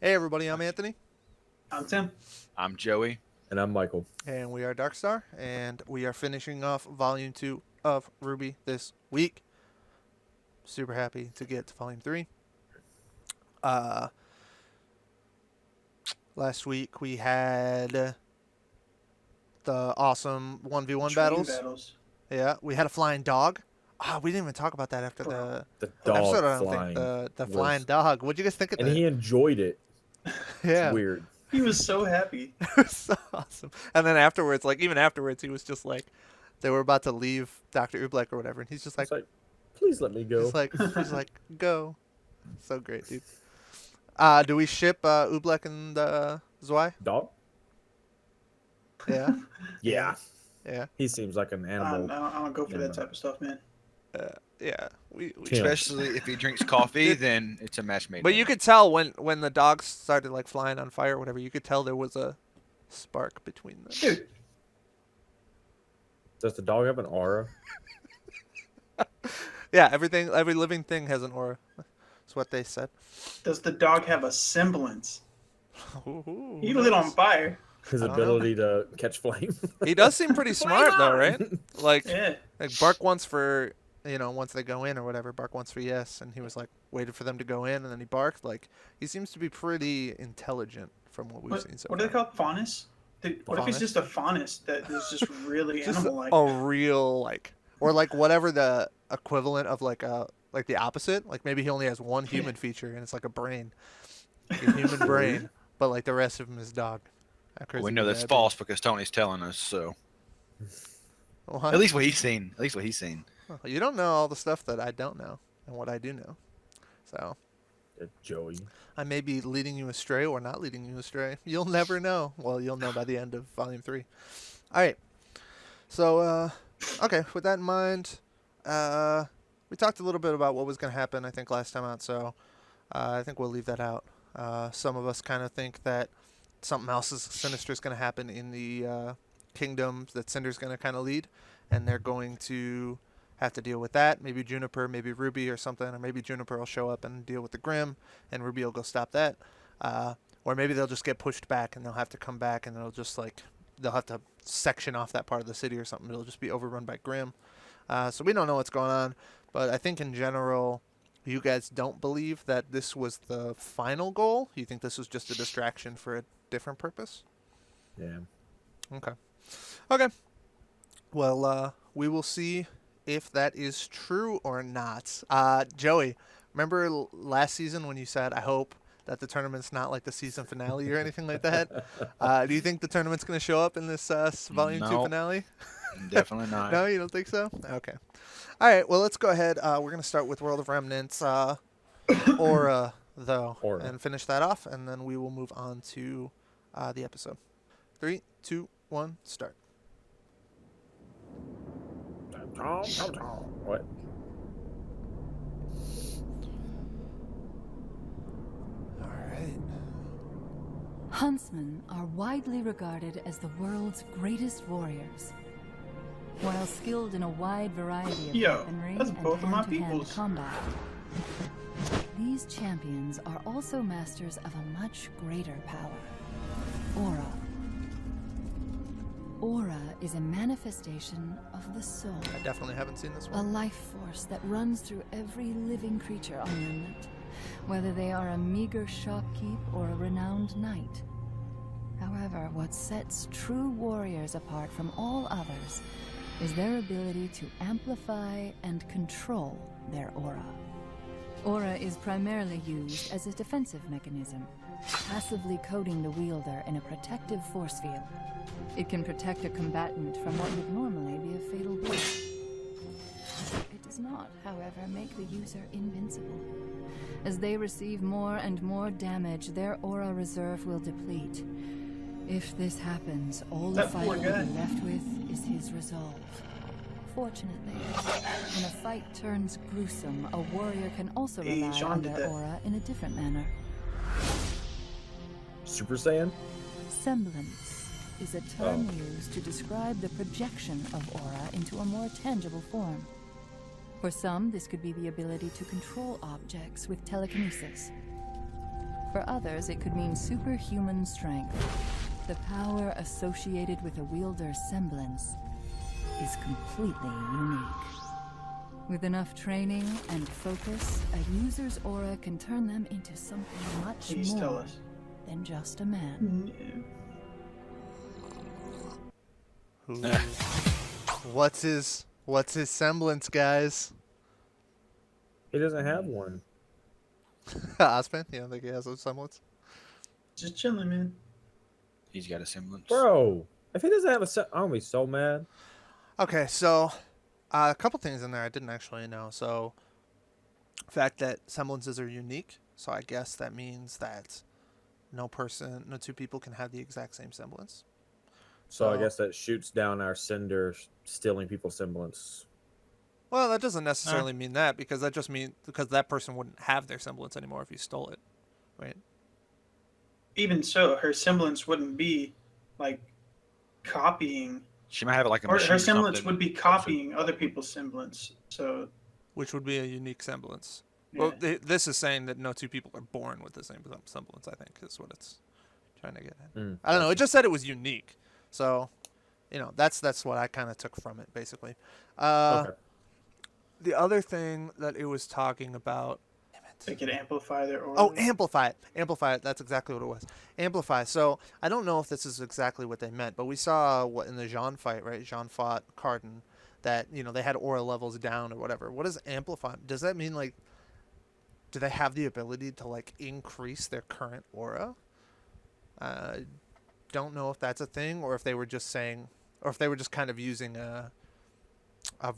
Hey everybody, I'm Anthony. I'm Tim. I'm Joey. And I'm Michael. And we are DarkStar, and we are finishing off Volume 2 of RWBY this week. Super happy to get to Volume 3. Last week we had the awesome 1v1 battles. Yeah, we had a flying dog. We didn't even talk about that after the dog episode. I don't flying. think the flying dog. What'd you guys think of that? And he enjoyed it. Yeah, it's weird. He was so happy. It was so awesome. And then afterwards, even afterwards, he was just like, they were about to leave Dr. Oobleck or whatever, and he's just like, please let me go. He's like, go. So great, dude. Do we ship Oobleck and Zwei? Dog? Yeah. Yeah. Yeah. He seems like an animal. I don't go for that type of stuff, man. Yeah. We Especially if he drinks coffee, then it's a match made. But you could tell when the dogs started like flying on fire or whatever, you could tell there was a spark between them. Dude. Does the dog have an aura? Yeah, every living thing has an aura. That's what they said. Does the dog have a semblance? Ooh, He lit on fire. His ability to catch flame. He does seem pretty smart though, right? Like, Yeah. like bark once for, once they go in or whatever, bark once for yes, and he was like waited for them to go in and then he barked. Like, he seems to be pretty intelligent from what we've seen so far. What do they call it? Faunus? What if he's Faunus? just a faunus that is just really Just animal-like? a real or whatever the equivalent of like the opposite. Like maybe he only has one human feature and it's like a brain, like a human brain, but like the rest of him is dog. How crazy we know would that's that be? false because Tony's telling us. So What? at least what he's seen. Well, you don't know all the stuff that I don't know and what I do know. So Joey. I may be leading you astray or not leading you astray. You'll never know. Well, you'll know by the end of Volume 3. All right. So, okay, with that in mind, we talked a little bit about what was going to happen, I think, last time out. So I think we'll leave that out. Some of us kind of think that something else is sinister is going to happen in the kingdom that Cinder's going to kind of lead, and they're going to have to deal with that. Maybe Juniper, maybe RWBY or something, or maybe Juniper will show up and deal with the Grimm, and RWBY will go stop that. Or maybe they'll just get pushed back and they'll have to come back and it'll just they'll have to section off that part of the city or something. It'll just be overrun by Grimm. So we don't know what's going on, but I think in general, you guys don't believe that this was the final goal. You think this was just a distraction for a different purpose? Yeah. Okay. Well, we will see if that is true or not. Joey, remember last season when you said, I hope that the tournament's not like the season finale or anything like that? Do you think the tournament's going to show up in this Volume 2 finale? Definitely not. No, you don't think so? Okay. All right, well, let's go ahead. We're going to start with World of Remnants, Aura, though, and finish that off, and then we will move on to the episode. 3, 2, 1, start. What? All right. Huntsmen are widely regarded as the world's greatest warriors. While skilled in a wide variety of weaponry that's and both of my hand-to-hand peoples. combat, these champions are also masters of a much greater power, Aura. Aura is a manifestation of the soul. I definitely haven't seen this A one. life force that runs through every living creature on Remnant, whether they are a meager shopkeep or a renowned knight. However, what sets true warriors apart from all others is their ability to amplify and control their aura. Aura is primarily used as a defensive mechanism, passively coating the wielder in a protective force field. It can protect a combatant from what would normally be a fatal blow. It does not, however, make the user invincible. As they receive more and more damage, their aura reserve will deplete. If this happens, all the fighter will be left with is his resolve. Fortunately, when a fight turns gruesome, a warrior can also rely on their aura in a different manner. Super Saiyan? Semblance is a term used to describe the projection of aura into a more tangible form. For some, this could be the ability to control objects with telekinesis. For others, it could mean superhuman strength. The power associated with a wielder's semblance is completely unique. With enough training and focus, a user's aura can turn them into something much Please tell more us. than just a man. Who, what's his semblance, guys? He doesn't have one. Osman? You don't think he has a semblance? Just chilling, man. He's got a semblance. Bro, if he doesn't have a I'm gonna be so mad. Okay, so a couple things in there I didn't actually know. So, fact that semblances are unique. So I guess that means that no two people can have the exact same semblance. So I Oh. guess that shoots down our cinder, stealing people's semblance. Well, that doesn't necessarily mean that, because that just means because that person wouldn't have their semblance anymore if you stole it, right? Even so, her semblance wouldn't be like copying, She might have like a or machine her or semblance something. would be copying other people's semblance. So Which would be a unique semblance. yeah. Well, this is saying that no two people are born with the same semblance, I think, is what it's trying to get at. I don't know. It just said it was unique. So, that's what I kind of took from it, basically. Okay. The other thing that it was talking about... They could amplify their aura. Oh, amplify it. Amplify it. That's exactly what it was. Amplify. So, I don't know if this is exactly what they meant, but we saw what in the Jean fight, right? Jean fought Cardin, that, they had aura levels down or whatever. What does amplify? Does that mean, like, do they have the ability to, like, increase their current aura? Don't know if that's a thing, or if they were just saying, or if they were just kind of using a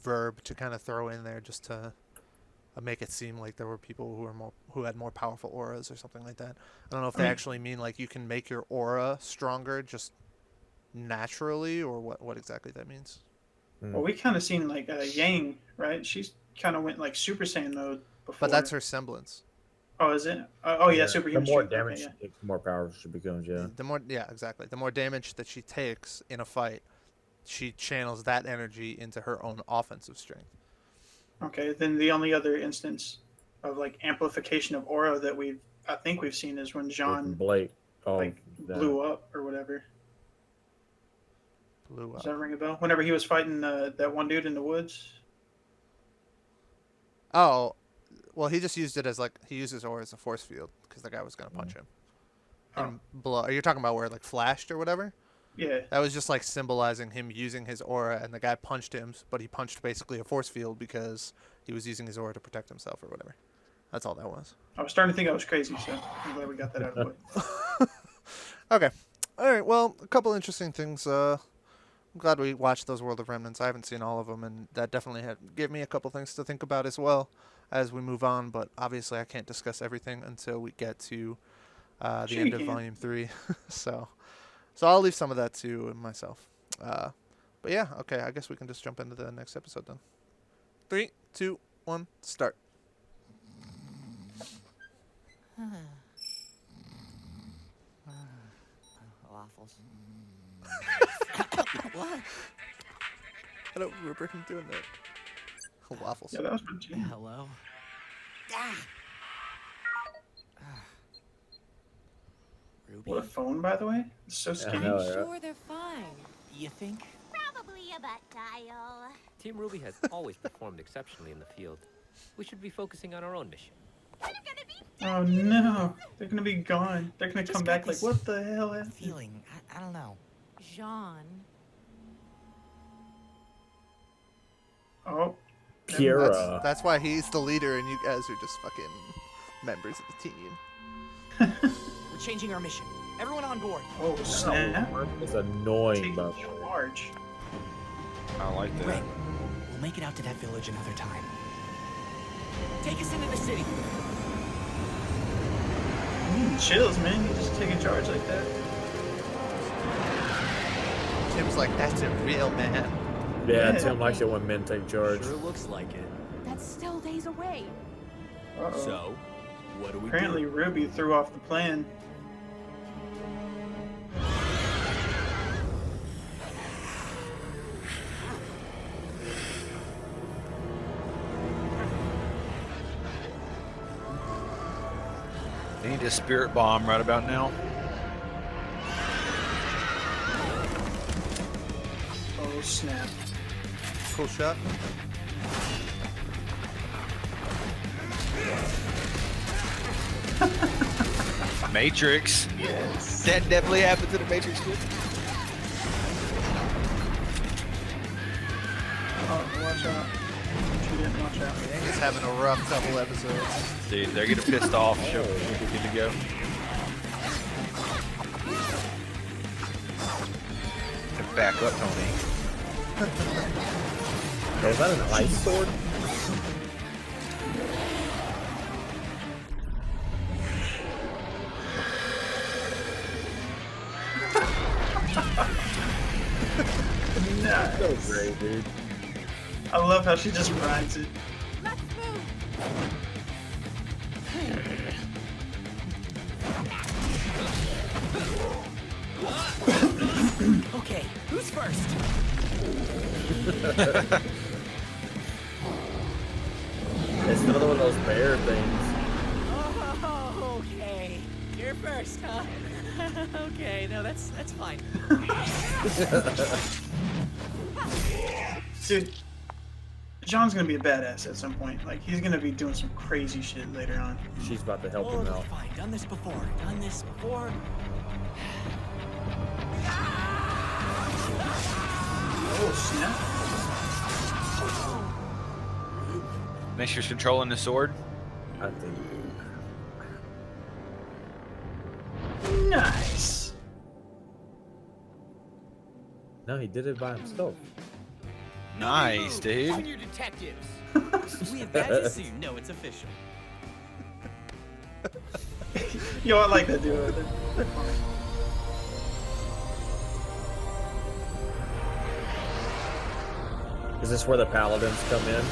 verb to kind of throw in there just to make it seem like there were people who had more powerful auras or something like that. I don't know if they actually mean like you can make your aura stronger just naturally, or what exactly that means. Well, we kind of seen like Yang, right? She's kind of went like Super Saiyan mode before. But that's her semblance. Oh, is it? Oh yeah, superhuman The more strength. damage Okay, she takes, the more powerful she becomes. Yeah. Exactly. The more damage that she takes in a fight, she channels that energy into her own offensive strength. yeah. Okay, then the only other instance of like amplification of aura that I think we've seen is when Jean Blake. Oh, like that. blew up or whatever. Blew Does up. that ring a bell? Whenever he was fighting that one dude in the woods. Oh, well, he just used it as he used his aura as a force field because the guy was gonna punch him. And blow. Are you talking about where it like flashed or whatever? Yeah. That was just like symbolizing him using his aura, and the guy punched him, but he punched basically a force field because he was using his aura to protect himself or whatever. That's all that was. I was starting to think I was crazy, so I'm glad we got that out of the way. Okay. All right. Well, a couple interesting things. I'm glad we watched those World of Remnants. I haven't seen all of them, and that definitely gave me a couple things to think about as well as we move on. But obviously, I can't discuss everything until we get to the Sure end you of can. Volume 3. So I'll leave some of that to myself. But yeah, okay. I guess we can just jump into the next episode then. 3, 2, 1, start. Waffles. What? I don't remember him doing that. Waffles. Yeah, that was pretty good. Hello. Ah. Ruby. What a phone, by the way. It's so I skinny. know, I'm yeah. sure they're fine. You think? Probably a butt dial. Team RWBY has always performed exceptionally in the field. We should be focusing on our own mission. They're gonna be Oh no, they're gonna be gone. They're gonna Just come got back like, this what the hell happened? Feeling. I don't know. Jean. Oh, Kira. That's why he's the leader, and you guys are just fucking members of the team. We're changing our mission. Everyone on board. oh snap! It's annoying, Taking by the way. charge. I like that. Ray, we'll make it out to that village another time. Take us into the city. Chills, man. You just taking charge like that. Tim's like, that's a real man. Yeah, Yeah. Tim likes it when men take charge. Sure looks like it. That's still days away. Uh-oh. So, what do we Apparently, do? Ruby threw off the plan. They need a spirit bomb right about now. Oh snap! Cool shot. Matrix. Yes. That definitely happened to the Matrix. Oh, watch out! She didn't watch out. Dang, it's having a rough couple episodes. Dude, they're getting pissed off. Show we're good to go. Back up, Tony. Is that an ice sword? Nice. So great, dude. I love how she just rides it. Let's move. Okay, who's first? It's another one of those bear things. Oh, okay. You're first, huh? Okay, no, that's fine. Dude, John's gonna be a badass at some point. Like, he's gonna be doing some crazy shit later on. She's about to help Oh, him that's out. fine. Done this before. Oh, snap. Make sure she's controlling the sword. I think. Nice. No, he did it by himself. Nice, dude. Junior detectives. We have badges, so you know it's official. Yo, I like that dude right there. Is this where the paladins come in?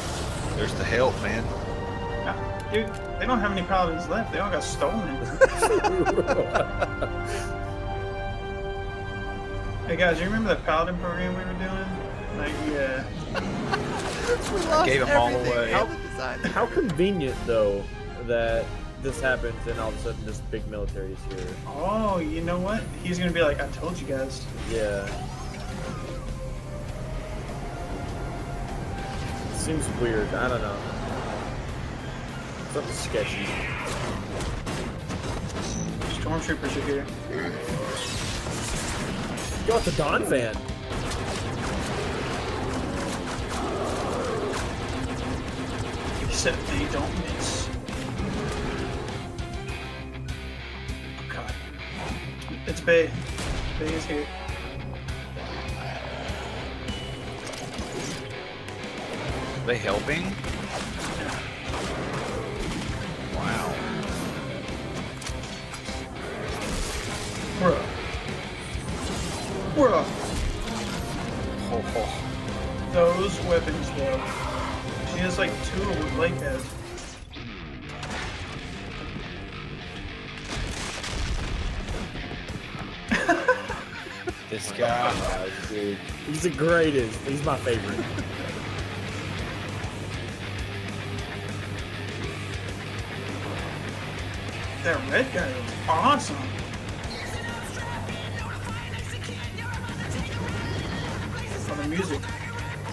There's the help, man. Nah, dude, they don't have any paladins left. They all got stolen. Hey guys, you remember that paladin program we were doing? Like, yeah. We lost Gave 'em all everything. away. How design? How convenient, though, that this happens and all of a sudden this big military is here. Oh, you know what? He's gonna be like, I told you guys. Yeah. Seems weird. I don't know. Something sketchy. Stormtroopers are here. Yo, it's a Dawn fan. Except they don't miss. Oh god. It's Bay. Bay is here. They helping? Wow. Bruh. Bruh. Oh, oh. Those weapons, though. She has like two of what Blake has. This guy. Dude. He's the greatest. He's my favorite. That red guy is awesome. Oh, the music.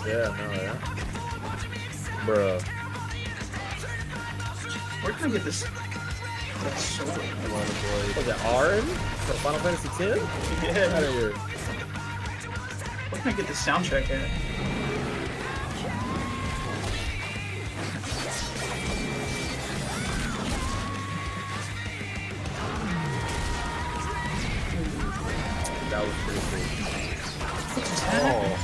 Yeah, no, yeah. Bruh. Where can I get this? That sword. Was it Aaron from Final Fantasy X? Get out Yeah. of here. Where can I get the soundtrack at? That was pretty sweet. Oh.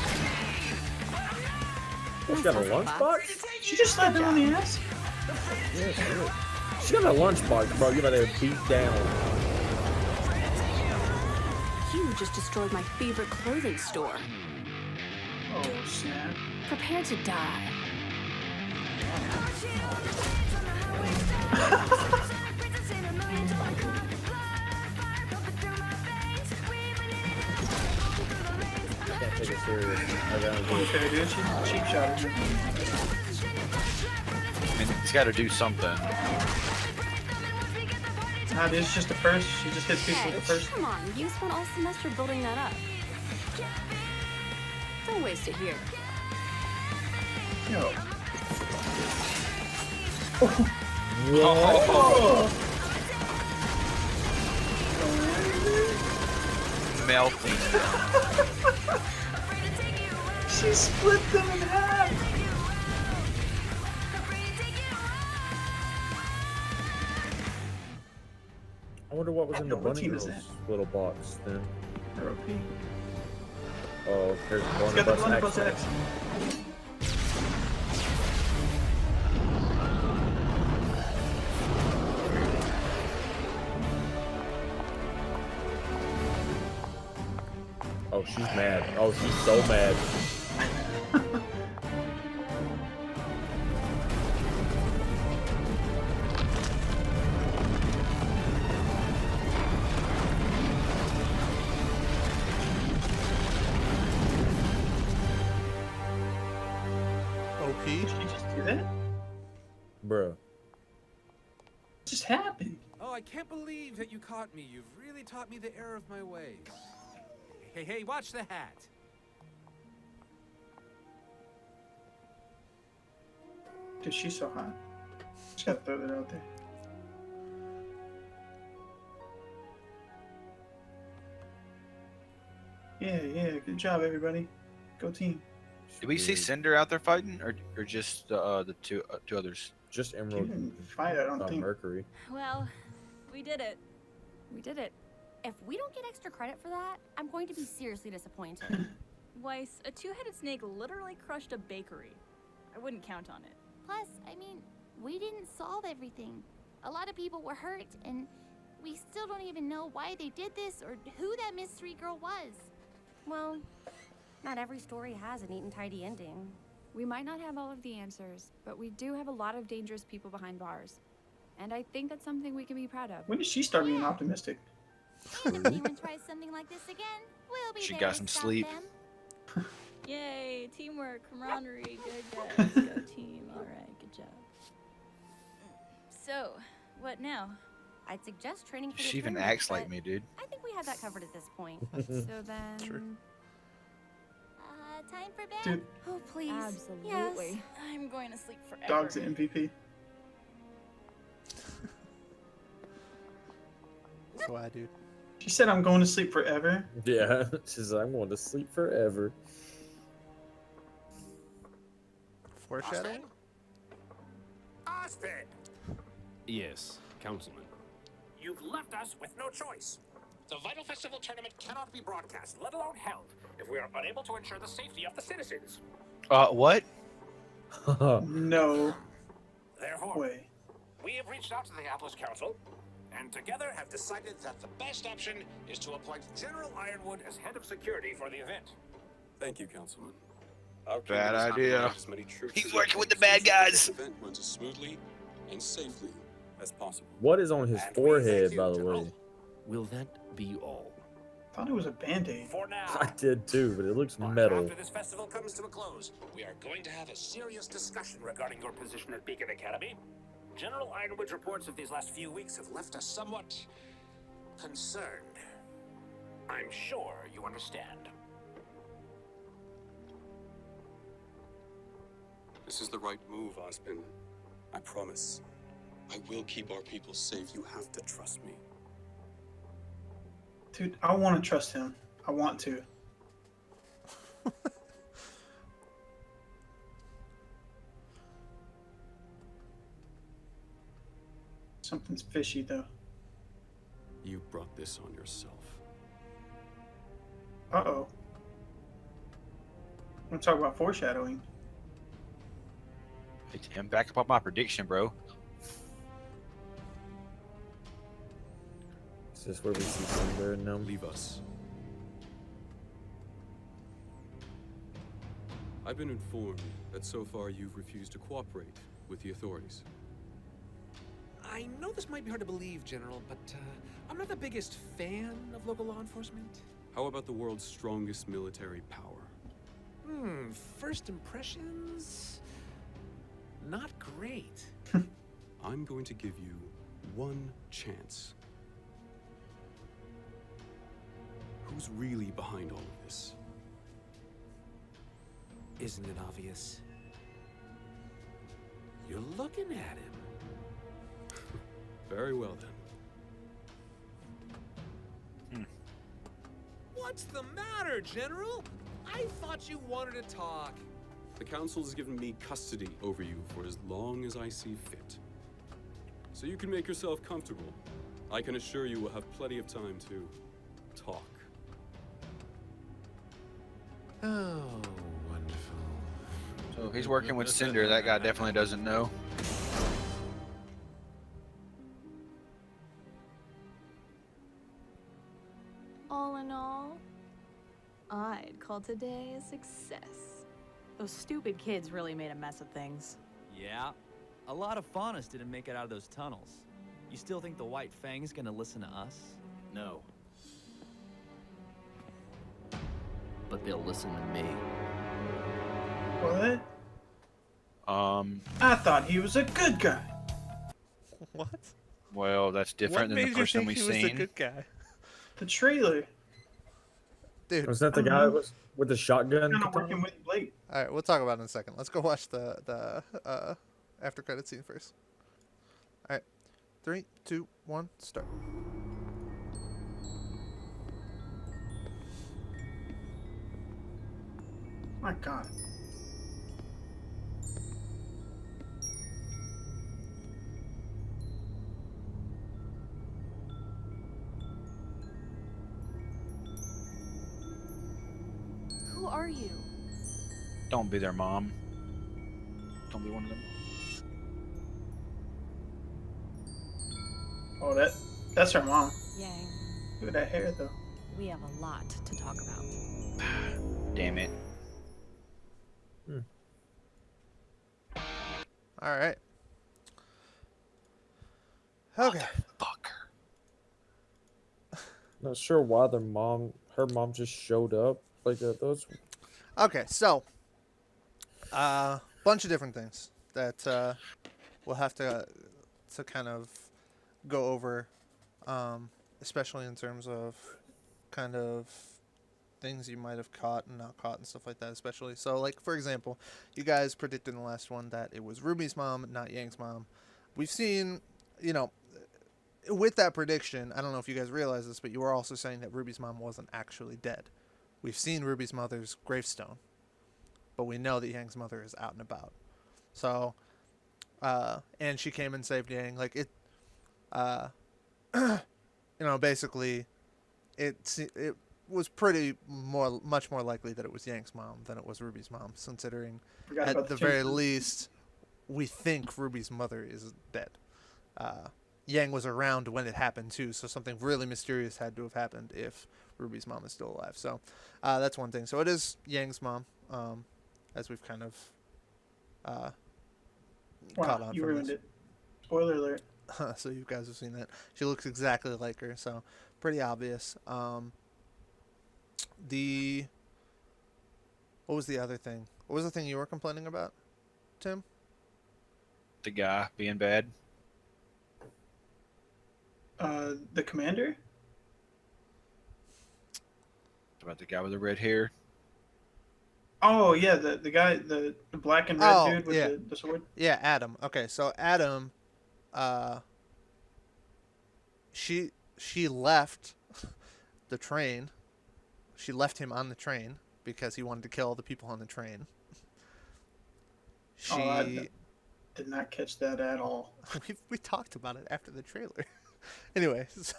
She got a lunchbox? She just slapped him on the ass? Yeah, she did. She got a lunchbox, bro. You about to beat down. You just destroyed my favorite clothing store. Oh, snap. Prepare to die. I can't take it serious. I gotta do it. Okay, dude. She cheap shot you. I mean, he's got to do something. God, it's just a purse. She just hits people with a purse. Come on, you spent all semester building that up. Don't waste it here. Yo. Melting. She split them in half. I wonder what was in the What bunny team is girl's that? little box then. ROP. Oh, here's He's one got the bus blunderbuss X. X. Oh, she's mad. Oh, she's so mad. OP. Did she just do that? Bruh. What just happened? Oh, I can't believe that you caught me. You've really taught me the error of my ways. Hey, watch the hat. Dude, she's so hot. Just gotta throw that out there. Yeah, good job, everybody. Go team. Did we see Cinder out there fighting, or just the two others? Just She Emerald. didn't fight, I don't think. Mercury. Well, we did it. We did it. If we don't get extra credit for that, I'm going to be seriously disappointed. Weiss, a two-headed snake literally crushed a bakery. I wouldn't count on it. Plus, I mean, we didn't solve everything. A lot of people were hurt, and we still don't even know why they did this or who that mystery girl was. Well, not every story has a neat and tidy ending. We might not have all of the answers, but we do have a lot of dangerous people behind bars. And I think that's something we can be proud of. When did she start being optimistic? And if anyone tries something like this again, we'll be She there got to some stop sleep. them. Yay, teamwork, camaraderie, good guys, go team. All right, good job. So, what now? I'd suggest training for the She even tournament, acts like but me, dude. I think we have that covered at this point. So then... Sure. Time for bed? Dude, Oh, please. Absolutely. Yes. I'm going to sleep forever. dog's the MVP. That's why, dude. She said, I'm going to sleep forever. Yeah, she's like, I'm going to sleep forever. Foreshadowing? Osford! Yes, Councilman. You've left us with no choice. The Vital Festival tournament cannot be broadcast, let alone held, if we are unable to ensure the safety of the citizens. What? No Therefore, way. we have reached out to the Atlas Council, and together have decided that the best option is to appoint General Ironwood as head of security for the event. Thank you, Councilman. Bad idea. He's working with the bad guys. The event runs as smoothly and safely as possible. What is on his And we forehead, thank you, by the General. way? Will that be all? Thought it was a band-aid. For now, I did too, but it looks but metal. after this festival comes to a close, we are going to have a serious discussion regarding your position at Beacon Academy. General Ironwood's reports of these last few weeks have left us somewhat concerned. I'm sure you understand. This is the right move, Ospin. I promise. I will keep our people safe. You have to trust me. Dude, I want to trust him. I want to. Something's fishy, though. You brought this on yourself. Uh-oh. I'm talking about foreshadowing. Hey, Tim, back up on my prediction, bro. Is this where we see Cinder and them? Leave us. I've been informed that so far you've refused to cooperate with the authorities. I know this might be hard to believe, General, but I'm not the biggest fan of local law enforcement. How about the world's strongest military power? First impressions? Not great. I'm going to give you one chance Who's really behind all of this? Isn't it obvious? You're looking at him. Very well then. What's the matter, General? I thought you wanted to talk. The Council has given me custody over you for as long as I see fit. So you can make yourself comfortable. I can assure you we'll have plenty of time to talk. Oh, wonderful. So he's working with Cinder. That guy definitely doesn't know. All in all, I'd call today a success. Those stupid kids really made a mess of things. Yeah. A lot of Faunus didn't make it out of those tunnels. You still think the White Fang's gonna listen to us? No. But they'll listen to me. What? I thought he was a good guy. What? Well, that's different than the person we've he was a seen. good guy? The trailer. Dude. Was that the guy with the shotgun? Kind of working with Blake. All right, we'll talk about it in a second. Let's go watch the after credit scene first. All right, 3, 2, 1, start. My God. Who are you? Don't be their mom. Don't be one of them. Oh, that's her mom. Yang, Look at that hair, though. we have a lot to talk about. Damn it. All right. Okay. Not sure why her mom just showed up. Like those. Okay, so bunch of different things that we'll have to kind of go over, especially in terms of kind of things you might have caught and not caught and stuff like that, especially. So, like, for example, you guys predicted in the last one that it was Ruby's mom, not Yang's mom. We've seen, you know, with that prediction, I don't know if you guys realize this, but you were also saying that Ruby's mom wasn't actually dead. We've seen Ruby's mother's gravestone, but we know that Yang's mother is out and about. So, and she came and saved Yang. Like, it, you know, basically, it was much more likely that it was Yang's mom than it was Ruby's mom, considering at the very least, we think Ruby's mother is dead. Yang was around when it happened too, so something really mysterious had to have happened if Ruby's mom is still alive. So that's one thing. So it is Yang's mom, as we've kind of caught on. You ruined it. Spoiler alert. So you guys have seen that. She looks exactly like her, so pretty obvious. What was the other thing? What was the thing you were complaining about, Tim? The guy being bad. The commander? About the guy with the red hair. Oh yeah, the guy, the black and red dude with the sword. Yeah, Adam. Okay, so Adam, she left the train. She left him on the train because he wanted to kill all the people on the train. I did not catch that at all. we talked about it after the trailer. Anyway, so.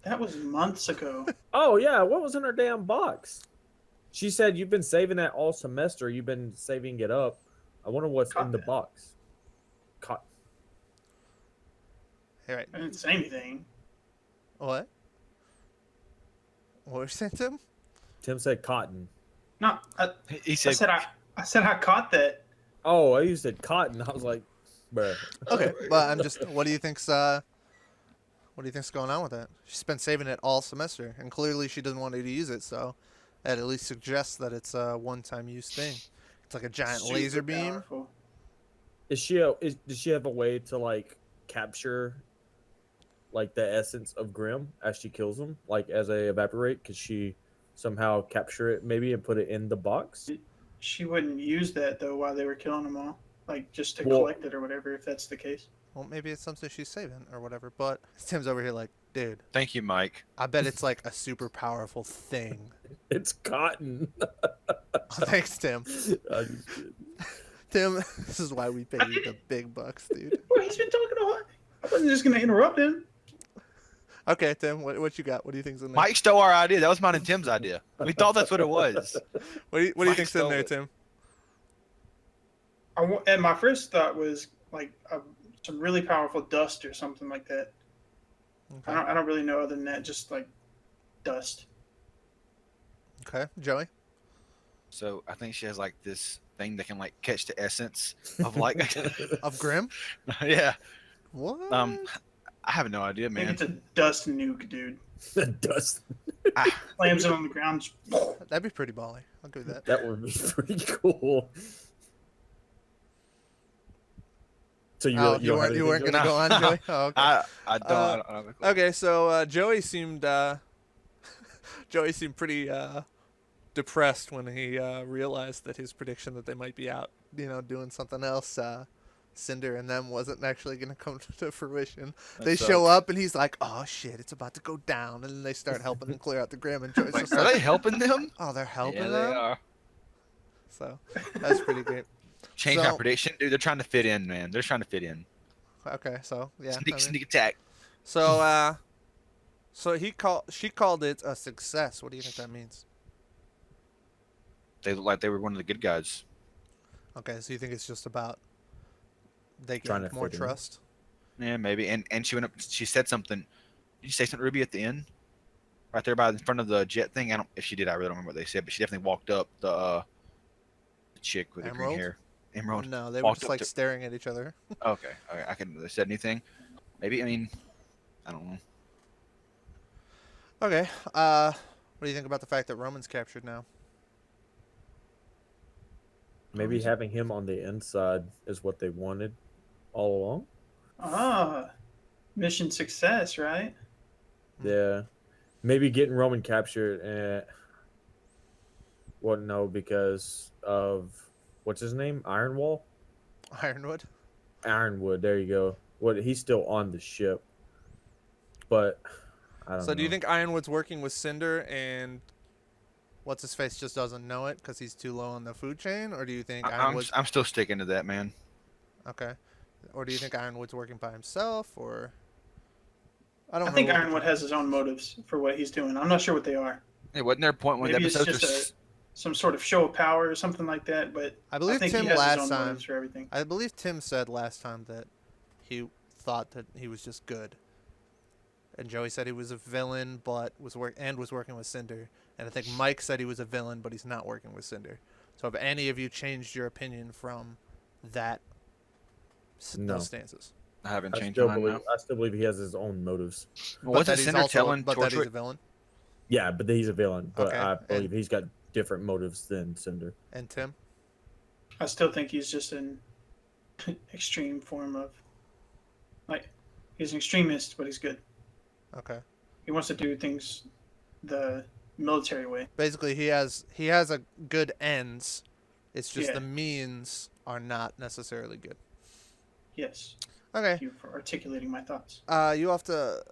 That was months ago. Oh yeah, what was in her damn box? She said you've been saving that all semester. You've been saving it up. I wonder what's in the box. All right. I didn't say anything. What? What was that, Tim? Tim said cotton. No, he said. I said I caught that. Oh, you said cotton. I was like, bruh. Okay, but I'm just. What do you think's going on with that? She's been saving it all semester, and clearly she doesn't want you to use it. So, that at least suggests that it's a one-time use thing. It's like a giant laser beam. Powerful. Does she have a way to like capture like the essence of Grimm as she kills him, like as a evaporate? Because she somehow capture it maybe and put it in the box. She wouldn't use that though while they were killing them all, like just to Well- collect it or whatever. If that's the case. Well, maybe it's something she's saving or whatever. But Tim's over here like, dude, Thank you, Mike. I bet it's like a super powerful thing. It's cotton. Thanks, Tim. I'm just kidding. Tim, this is why we pay you the big bucks, dude. Boy, he's been talking a lot. I wasn't just gonna interrupt him. Okay, Tim, what you got? What do you think's in there? Mike stole our idea. That was mine and Tim's idea. We thought that's what it was. What do you Mike think's in stole there, it. Tim? And my first thought was like some really powerful dust or something like that. Okay. I don't really know other than that. Just like dust. Okay, Joey. So I think she has like this thing that can like catch the essence of like Of Grim? yeah. What? I have no idea, I think man. it's a dust nuke, dude. Dust. Slams it on the ground. That'd be pretty bally. I'll give you that. That would be pretty cool. So you weren't gonna go on, Joey? Oh, okay. I don't. I don't have a clue. Okay, so Joey seemed pretty depressed when he realized that his prediction that they might be out, doing something else, Cinder and them, wasn't actually going to come to fruition. They show up and he's like, "Oh shit, it's about to go down," and then they start helping him clear out the Grim. And Joey's Like, just are like, they helping them? "Oh, they're helping Yeah, them." they are. So that's pretty great. Change my So- prediction, dude. They're trying to fit in, man. They're trying to fit in. Okay, so yeah. Sneak attack. So she called it a success. What do you think that means? They look like they were one of the good guys. Okay, so you think it's just about they Trying gained to more fit in. trust? Yeah, maybe. And she went up. She said something. Did you say something, Ruby, at the end? Right there by in front of the jet thing. I don't. If she did, I really don't remember what they said. But she definitely walked up the chick with the green Emerald? hair. Emerald. No, they were walked just up like to- staring at each other. Okay. Okay. I couldn't have said anything. Maybe. I mean, I don't know. Okay. What do you think about the fact that Roman's captured now? Maybe having him on the inside is what they wanted all along. Ah, mission success, right? Yeah. Maybe getting Roman captured. Well, no, because of what's his name? Ironwall? Ironwood? Ironwood. There you go. What? He's still on the ship, but I don't know. So do you think Ironwood's working with Cinder and what's his face just doesn't know it because he's too low on the food chain, or do you think Ironwood's I'm still sticking to that, man. okay, or do you think Ironwood's working by himself, or I think Ironwood has his own motives for what he's doing. I'm not sure what they are. It wasn't there a point when the Maybe it's episodes just some sort of show of power or something like that. But I believe think Tim he has his last own time. motives for everything. I believe Tim said last time that he thought that he was just good, and Joey said he was a villain, but was working with Cinder. And I think Mike said he was a villain, but he's not working with Cinder. So have any of you changed your opinion from that No. those stances? I haven't I changed still mine believe. now. I still believe he has his own motives. Well, wasn't that he's Cinder also- telling but that he's a Torchwick? villain? Yeah, but he's a villain. But Okay, I believe he's got different motives than Cinder. And Tim? I still think he's just an extreme form of, like, he's an extremist, but he's good. Okay. He wants to do things the military way. Basically, he has a good ends. It's just Yeah. the means are not necessarily good. Yes. Okay. Thank you for articulating my thoughts. You have to,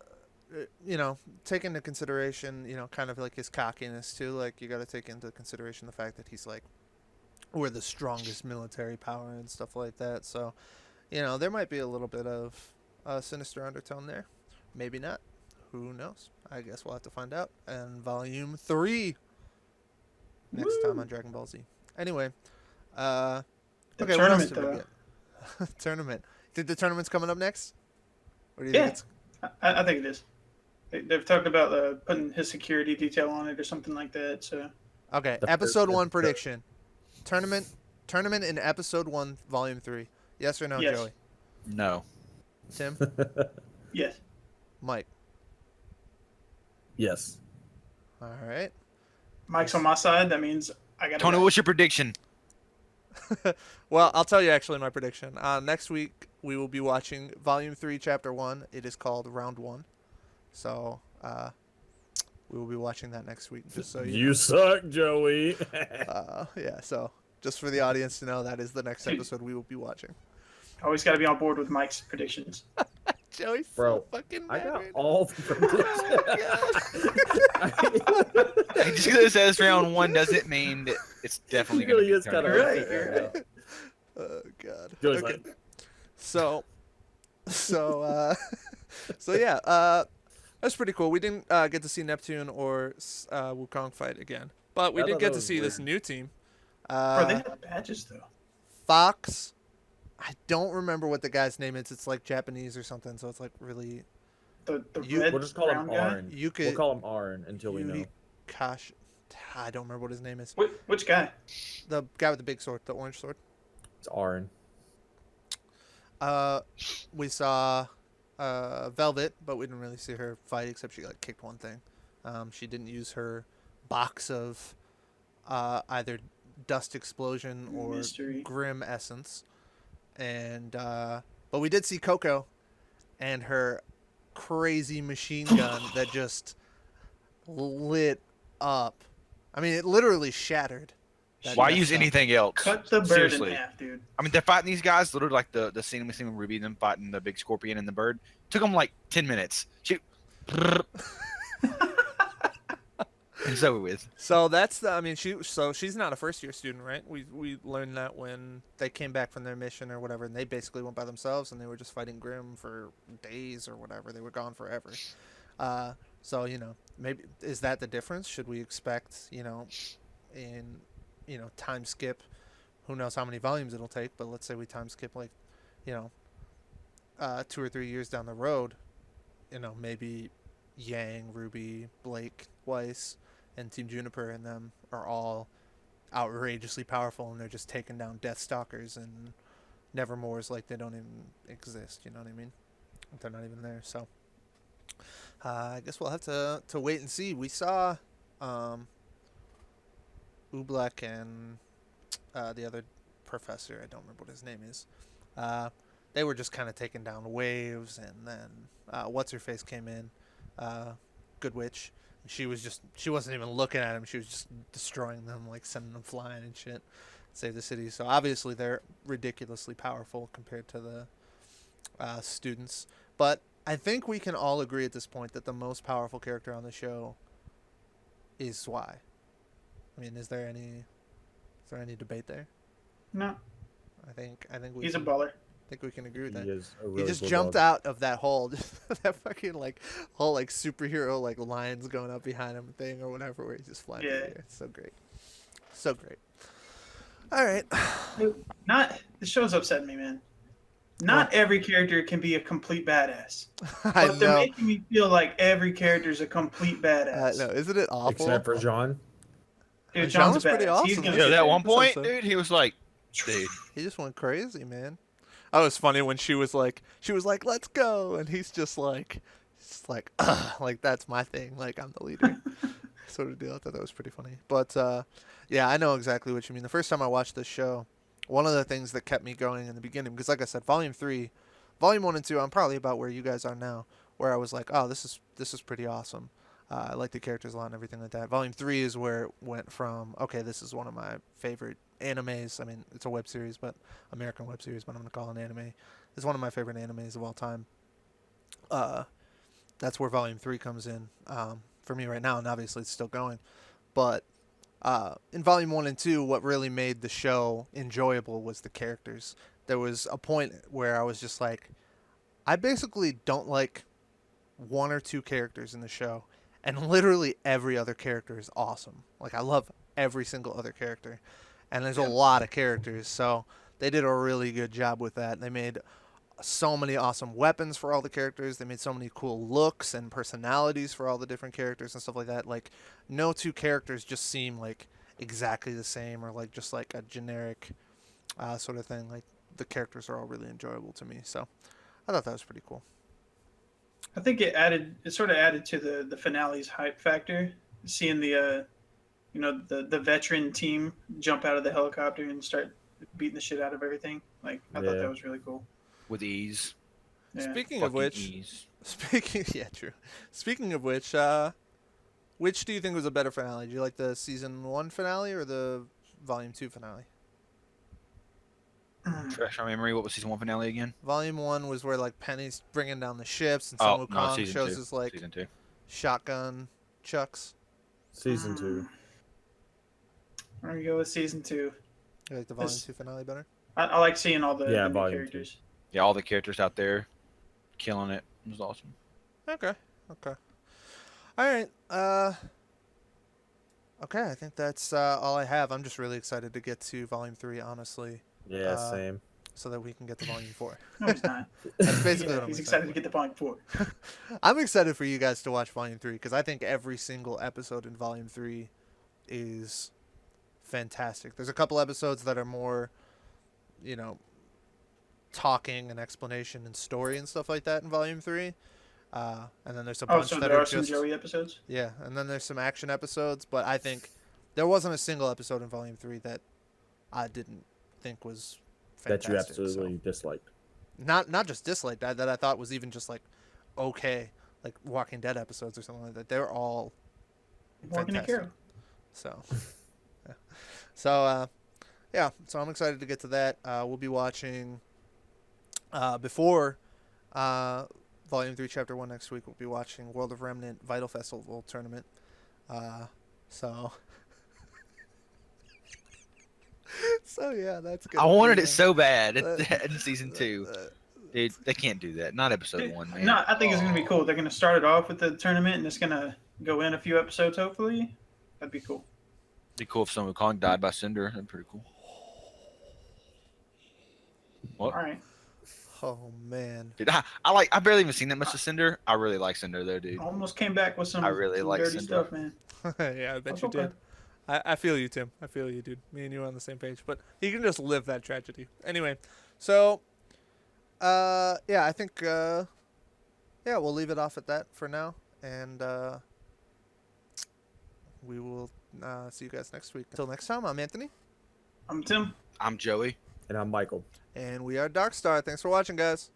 take into consideration, kind of like his cockiness too. Like you got to take into consideration the fact that he's like, we're the strongest military power and stuff like that. So, there might be a little bit of a sinister undertone there. Maybe not. Who knows? I guess we'll have to find out in Volume 3 next time on Dragon Ball Z. Anyway, The okay, what else tournament, did we though. get? Tournament. Think the tournament's coming up next? Or do you Yeah. think it's I think it is. They've talked about putting his security detail on it or something like that. So okay? The Episode first 1 episode. prediction. Tournament in Episode 1, Volume 3. Yes or no, Yes. Joey? No. Tim? yes, Mike? Yes. All right. Mike's on my side. That means I got. Tony, what's your prediction? Well, I'll tell you actually my prediction. Next week we will be watching Volume 3, Chapter 1. It is called Round 1. So we will be watching that next week. Just so You suck, Joey. yeah. So just for the audience to know, that is the next episode we will be watching. Always got to be on board with Mike's predictions. Joey's Bro, so fucking I got married. all the predictions. Just because it says round 1 doesn't mean that it's definitely going to be is kind of Right. Oh god. Joey's Okay. like, So yeah, that's pretty cool. We didn't get to see Neptune or Wukong fight again, but we I did thought get that to was see this weird. new team. Bro, they have badges though. Fox. I don't remember what the guy's name is. It's like Japanese or something, so it's like really. The You- red we'll just call him brown guy. Arn. You could We'll call him Arn until we know. Kash. I don't remember what his name is. Which guy? The guy with the big sword, the orange sword. It's Arn. We saw Velvet, but we didn't really see her fight except she like kicked one thing. She didn't use her box of either dust explosion or Mystery. grim essence, and but we did see Coco and her crazy machine gun that just lit up. I mean, it literally shattered. that Why Death use Star. anything else? Cut the bird Seriously. in half, dude. I mean, they're fighting these guys. Literally, like the scene we seen with Ruby, them fighting the big scorpion and the bird. Took them like 10 minutes. It's over with. So that's the. I mean, she's not a first year student, right? We learned that when they came back from their mission or whatever, and they basically went by themselves and they were just fighting Grim for days or whatever. They were gone forever. So maybe is that the difference? Should we expect in time skip? Who knows how many volumes it'll take? But let's say we time skip like 2 or 3 years down the road. Maybe Yang, Ruby, Blake, Weiss, and Team Juniper and them are all outrageously powerful, and they're just taking down Death Stalkers and Nevermores like they don't even exist. You know what I mean? They're not even there. So I guess we'll have to wait and see. We saw Oobleck and the other professor. I don't remember what his name is. They were just kind of taking down waves, and then what's her face came in, Good Witch. She wasn't even looking at him. She was just destroying them, like sending them flying and shit. Save the city. So obviously they're ridiculously powerful compared to the students. But I think we can all agree at this point that the most powerful character on the show is Zwei. I mean, is there any debate there? No. I think He's a baller. I think we can agree with that. He is a He really just cool jumped dog. out of that hole, that fucking whole superhero lines going up behind him thing or whatever, where he's just flying through the air. It's so great, so great. All right, The show's upsetting me, man. Not every character can be a complete badass. I But they're know. making me feel like every character's a complete badass. No, isn't it awful? Except for Jean. Dude, John John's was pretty badass. He's awesome. gonna Yeah, sit that there. one point, so. dude, he was like, dude. He just went crazy, man. Oh, it was funny when she was like, "Let's go," and he's just like, "Ugh," like that's my thing. Like I'm the leader, sort of deal. I thought that was pretty funny. But yeah, I know exactly what you mean. The first time I watched this show, one of the things that kept me going in the beginning, because like I said, Volume 1 and 2, I'm probably about where you guys are now, where I was like, oh, this is pretty awesome. I like the characters a lot and everything like that. Volume 3 is where it went from, okay, this is one of my favorite animes. I mean, it's a web series, but American web series, but I'm going to call it an anime. It's one of my favorite animes of all time. That's where Volume 3 comes in for me right now, and obviously it's still going. But in Volume 1 and 2, what really made the show enjoyable was the characters. There was a point where I was just like, I basically don't like one or two characters in the show, and literally every other character is awesome. Like, I love every single other character, and there's a lot of characters, so they did a really good job with that. They made so many awesome weapons for all the characters. They made so many cool looks and personalities for all the different characters and stuff like that. Like, no two characters just seem like exactly the same, or like just like a generic sort of thing. Like, the characters are all really enjoyable to me, so I thought that was pretty cool. I think it sort of added to the finale's hype factor. Seeing the the veteran team jump out of the helicopter and start beating the shit out of everything. Like, I thought that was really cool. With ease. Yeah. Speaking of which, ease. Speaking of which, Which do you think was a better finale? Do you like the season 1 finale or the volume 2 finale? Fresh on memory. What was season 1 finale again? Volume 1 was where like Penny's bringing down the ships and Sun Wukong season shows 2. his like Season 2. shotgun chucks. Season 2. I'm gonna go with season 2. You like the volume 2 finale better? I like seeing all the new volume characters. 2. Yeah, all the characters out there killing it. It was awesome. Okay. All right. Okay, I think that's all I have. I'm just really excited to get to volume 3, honestly. Yeah, same. So that we can get to volume 4. No, he's not. That's basically what I'm He's excited excited to get to volume 4. I'm excited for you guys to watch volume 3 because I think every single episode in volume 3 is fantastic. There's a couple episodes that are more, talking and explanation and story and stuff like that in volume 3. And then there's a bunch so that there are are some just Joey episodes? Yeah, and then there's some action episodes, but I think there wasn't a single episode in volume 3 that I didn't think was fantastic. That you absolutely disliked. Not just disliked, that I thought was even just like okay, like Walking Dead episodes or something like that. They're all Walking a fantastic. Carol. So, so I'm excited to get to that. We'll be watching before Volume 3, Chapter 1 next week. We'll be watching World of Remnant Vital Festival Tournament. So yeah, that's good. I wanted it so bad in season 2. Dude, they can't do that. Not episode 1, man. No, I think it's gonna be cool. They're gonna start it off with the tournament, and it's gonna go in a few episodes. Hopefully, that'd be cool. It'd be cool if someone Kong died by Cinder. That'd be pretty cool. What? All right. Oh man, Dude, I barely even seen that much of Cinder. I really like Cinder though, dude. Almost came back with some. I really some like dirty Cinder. stuff, man. Yeah, I bet That's you okay. did. I feel you, Tim. I feel you, dude. Me and you are on the same page. But he can just live that tragedy. Anyway, so, I think, we'll leave it off at that for now. And we will see you guys next week. Until next time, I'm Anthony. I'm Tim. I'm Joey. And I'm Michael. And we are DarkStar. Thanks for watching, guys.